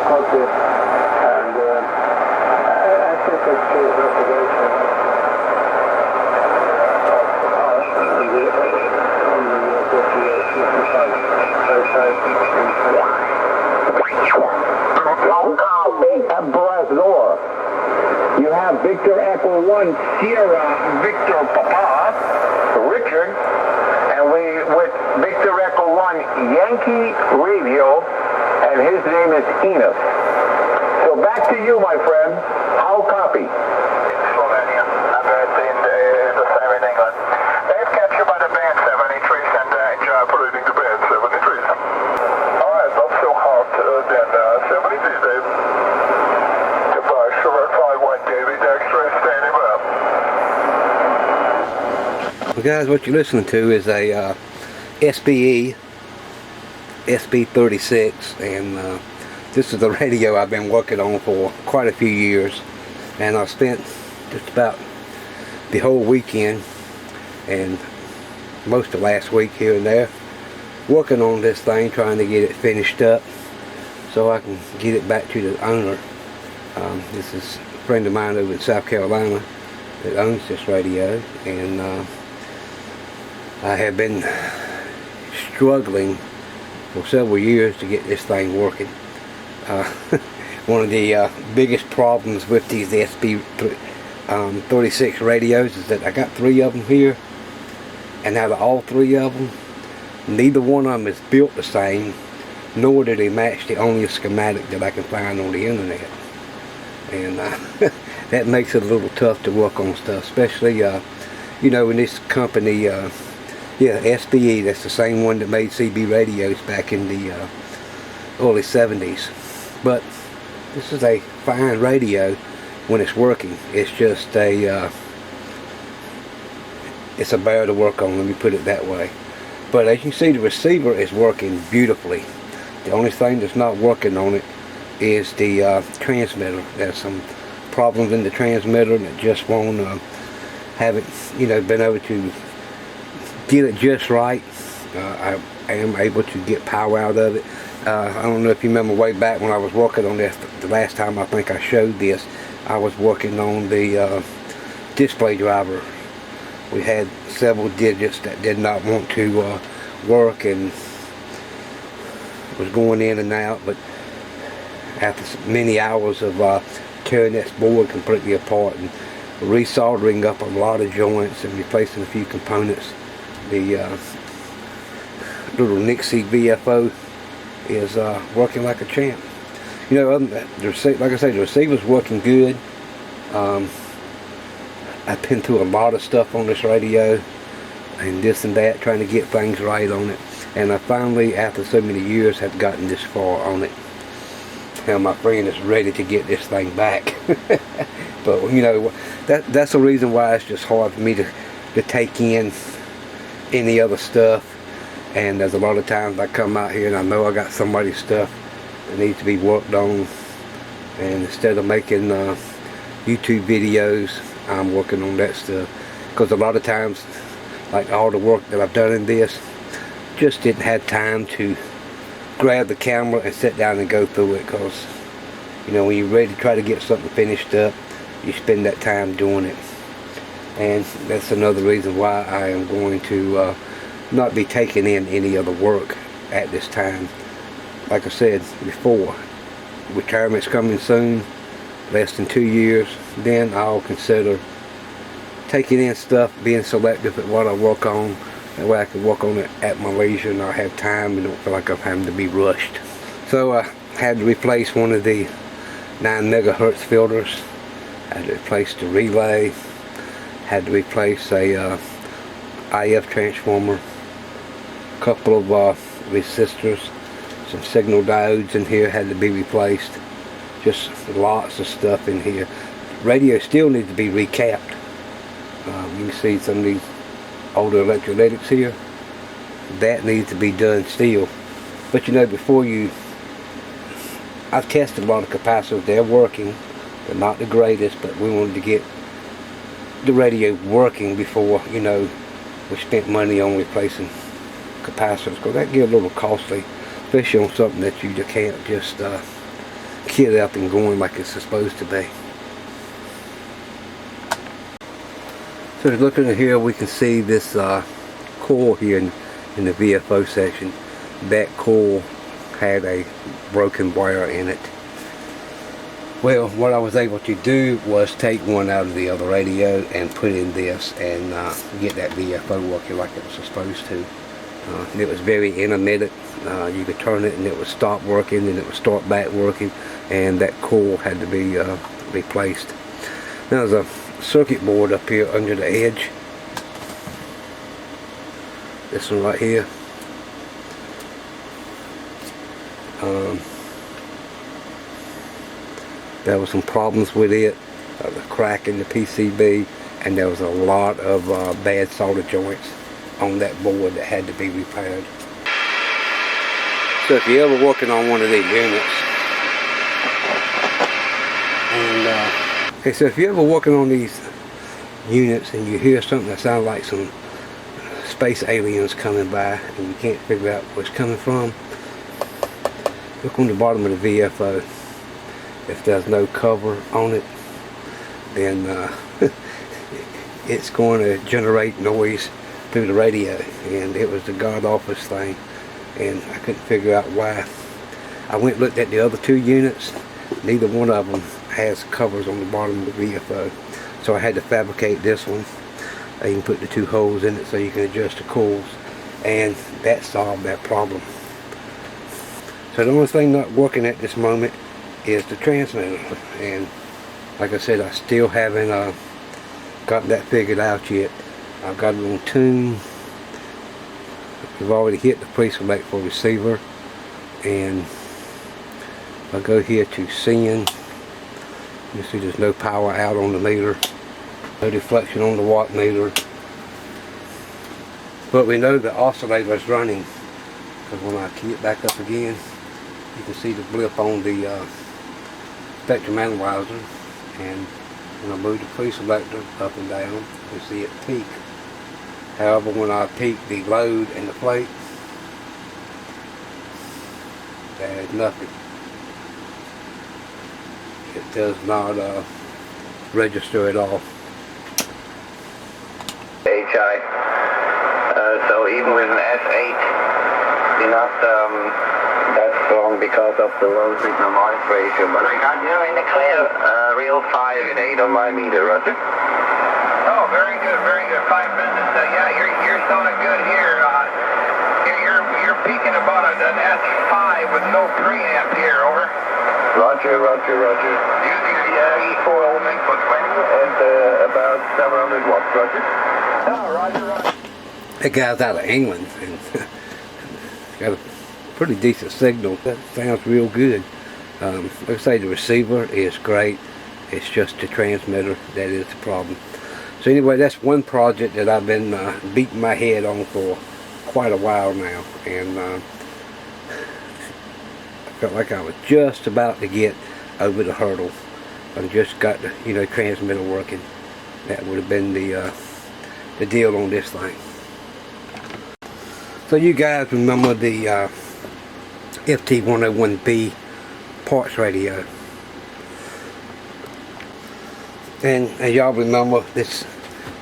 Okay. And I think it's his reservation. Brazor. You have Victor Echo 1 Sierra Victor Papa, Richard, and we with Victor Echo 1 Yankee Radio, and his name is Enos. So back to you, my friend. How copy? Slovenia. The same in England. They've captured by the band 73 and enjoy operating the band 73. Alright, not so hot then 70 these days. Goodbye, Sugar 51 David X-ray standing up. Well guys, what you're listening to is a SBE SB36, and this is the radio I've been working on for quite a few years, and I've spent just about the whole weekend and most of last week here and there working on this thing, trying to get it finished up so I can get it back to the owner. This is a friend of mine over in South Carolina that owns this radio, and I have been struggling for several years to get this thing working. One of the biggest problems with these SB36 radios is that I got 3 of them here, and out of all 3 of them, neither one of them is built the same, nor do they match the only schematic that I can find on the internet. And that makes it a little tough to work on stuff, especially you know, in this company, yeah, SBE, that's the same one that made CB radios back in the early 70s. But this is a fine radio when it's working. It's just a it's a bear to work on, let me put it that way. But as you can see, the receiver is working beautifully. The only thing that's not working on it is the transmitter. There's some problems in the transmitter that just won't haven't, you know, been able to get it just right. I am able to get power out of it. I don't know if you remember way back when I was working on this, the last time I think I showed this, I was working on the display driver. We had several digits that did not want to work and was going in and out, but after many hours of tearing this board completely apart and resoldering up a lot of joints and replacing a few components, the little Nixie VFO is working like a champ. You know, like I say, the receiver's working good. I've been through a lot of stuff on this radio and this and that, trying to get things right on it, and I finally, after so many years, have gotten this far on it. Now my friend is ready to get this thing back. But you know, that's the reason why it's just hard for me to take in any other stuff. And there's a lot of times I come out here and I know I got somebody's stuff that needs to be worked on, and instead of making YouTube videos, I'm working on that stuff, because a lot of times, like all the work that I've done in this, just didn't have time to grab the camera and sit down and go through it, because you know, when you're ready to try to get something finished up, you spend that time doing it. And that's another reason why I am going to not be taking in any other work at this time. Like I said before, retirement's coming soon, less than 2 years. Then I'll consider taking in stuff, being selective at what I work on. That way I can work on it at my leisure and I'll have time and don't feel like I'm having to be rushed. So I had to replace one of the 9 megahertz filters. I had to replace the relay. Had to replace a IF transformer. A couple of resistors. Some signal diodes in here had to be replaced. Just lots of stuff in here. Radio still needs to be recapped. You can see some of these older electrolytics here. That needs to be done still. But you know, before you, I've tested a lot of capacitors. They're working. They're not the greatest, but we wanted to get the radio working before, you know, we spent money on replacing capacitors, because that get a little costly, especially on something that you can't just kit up and going like it's supposed to be. So looking at here, we can see this coil here in the VFO section. That coil had a broken wire in it. Well, what I was able to do was take one out of the other radio and put in this and get that VFO working like it was supposed to. It was very intermittent. You could turn it and it would stop working and it would start back working, and that coil had to be replaced. Now there's a circuit board up here under the edge. This one right here. There was some problems with it, a crack in the PCB, and there was a lot of bad solder joints on that board that had to be repaired. So if you're ever working on one of these units, and okay, so if you're ever working on these units and you hear something that sounds like some space aliens coming by and you can't figure out where it's coming from, look on the bottom of the VFO. If there's no cover on it, then it's going to generate noise through the radio, and it was the god-awfulest thing, and I couldn't figure out why. I went and looked at the other two units. Neither one of them has covers on the bottom of the VFO, so I had to fabricate this one. I can put the two holes in it so you can adjust the coils, and that solved that problem. So the only thing not working at this moment is the transmitter, and like I said, I still haven't gotten that figured out yet. I've got it on tune. We've already hit the pre-select for receiver, and if I go here to send, you see there's no power out on the meter, no deflection on the watt meter, but we know the oscillator is running, because when I key it back up again, you can see the blip on the spectrum analyzer, and when I move the pre-selector up and down, you see it peak. However, when I peak the load and the plate, there is nothing. It does not register at all. HI. So even with an S8, you're not that strong because of the low signal noise ratio, but I got you in the clear. Real 5 and 8 on my meter, Roger. Oh, very good, very good. 5 minutes. Yeah, you're sounding good here. You're peaking about an S5 with no preamp here, over. Roger, Roger, Roger. Using the E4 element for 20 and about 700 watts, Roger. Oh, Roger, Roger. That guy's out of England and got a pretty decent signal. That sounds real good. Like I say, the receiver is great. It's just the transmitter that is the problem. So anyway, that's one project that I've been beating my head on for quite a while now, and I felt like I was just about to get over the hurdle. I just got the transmitter working. That would have been the deal on this thing. So you guys remember the FT101B parts radio, and as y'all remember, this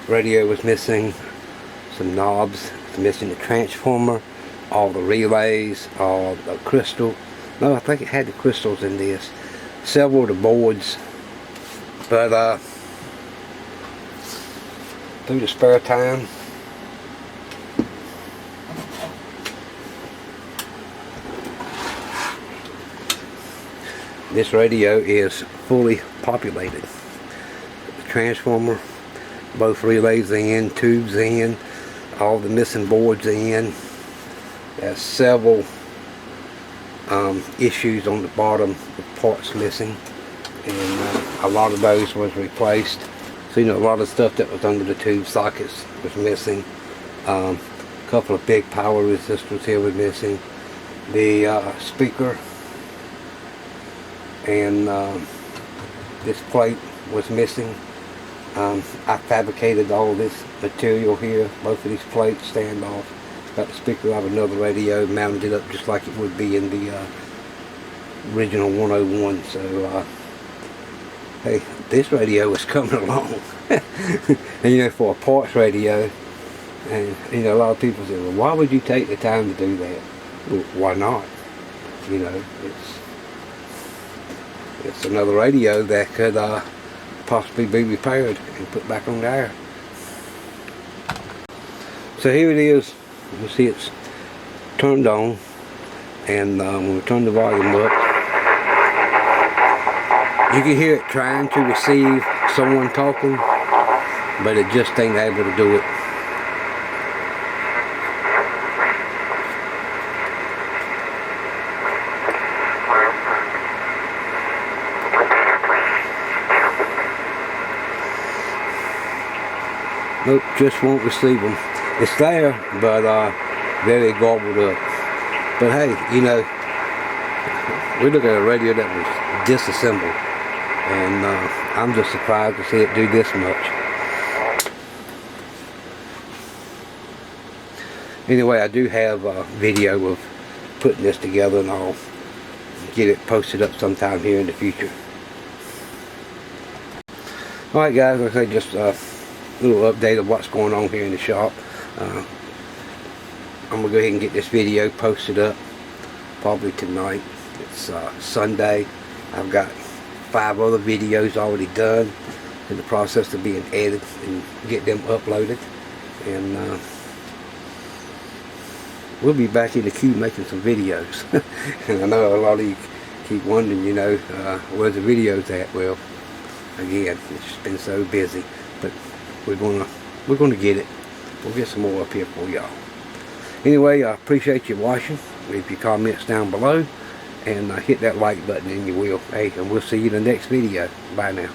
radio was missing some knobs, it's missing the transformer, all the relays, all the crystal. No, I think it had the crystals in this, several of the boards, but through the spare time, this radio is fully populated. The transformer, both relays in, tubes in, all the missing boards in. There's several issues on the bottom with parts missing, and a lot of those was replaced. So a lot of stuff that was under the tube sockets was missing. A couple of big power resistors here were missing. The speaker and this plate was missing. I fabricated all this material here, both of these plates stand off. Got the speaker out of another radio, mounted it up just like it would be in the original 101. So hey, this radio is coming along. And you know, for a parts radio, and you know, a lot of people say, well, why would you take the time to do that? Well, why not? You know, it's another radio that could possibly be repaired and put back on the air. So here it is. You see it's turned on, and when we turn the volume up, you can hear it trying to receive someone talking, but it just ain't able to do it. Nope, just won't receive them. It's there, but very garbled up. But hey, you know, we look at a radio that was disassembled, and I'm just surprised to see it do this much. Anyway, I do have a video of putting this together, and I'll get it posted up sometime here in the future. Alright guys, like I say, just little update of what's going on here in the shop. I'm gonna go ahead and get this video posted up probably tonight. It's Sunday. I've got 5 other videos already done, in the process of being edited and get them uploaded, and we'll be back in the queue making some videos. And I know a lot of you keep wondering, you know, where's the videos at? Well, again, it's been so busy, but we're gonna get it. We'll get some more up here for y'all. Anyway, I appreciate you watching. Leave your comments down below, and hit that like button and you will. Hey, and we'll see you in the next video. Bye now.